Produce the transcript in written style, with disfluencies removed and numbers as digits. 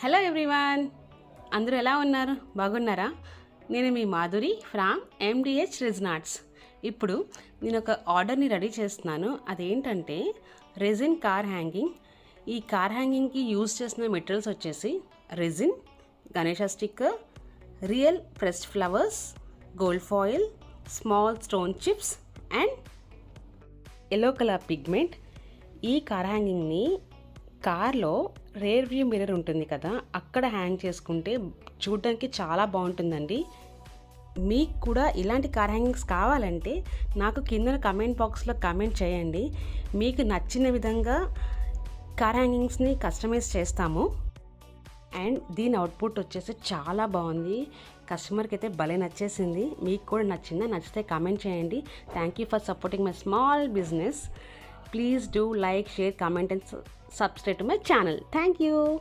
Hello everyone, అందరూ ఎలా ఉన్నారు? బాగున్నారా? నేను మీ మాధురి ఫ్రమ్ MDH రిజనాట్స్. ఇప్పుడు నేను ఒక ఆర్డర్ని రెడీ చేస్తున్నాను. అదేంటంటే రెజిన్ కార్ హ్యాంగింగ్. ఈ కార్ హ్యాంగింగ్కి యూజ్ చేసిన మెటీరియల్స్ వచ్చేసి resin, Ganesha sticker, real pressed flowers, gold foil, small stone chips and yellow colour pigment. ఈ కార్ హ్యాంగింగ్ని కార్లో రేర్ వ్యూ మిర్రర్ ఉంటుంది కదా, అక్కడ హ్యాంగ్ చేసుకుంటే చూడడానికి చాలా బాగుంటుందండి. మీకు కూడా ఇలాంటి కార్ హ్యాంగింగ్స్ కావాలంటే నాకు కింద కమెంట్ బాక్స్లో కమెంట్ చేయండి. మీకు నచ్చిన విధంగా కార్ హ్యాంగింగ్స్ని కస్టమైజ్ చేస్తాము. అండ్ దీని అవుట్పుట్ వచ్చేసి చాలా బాగుంది. కస్టమర్కి అయితే భలే నచ్చేసింది. మీకు కూడా నచ్చిందా? నచ్చితే కామెంట్ చేయండి. Thank you for supporting my small business. Please do like, share, comment and subscribe to my channel. Thank you.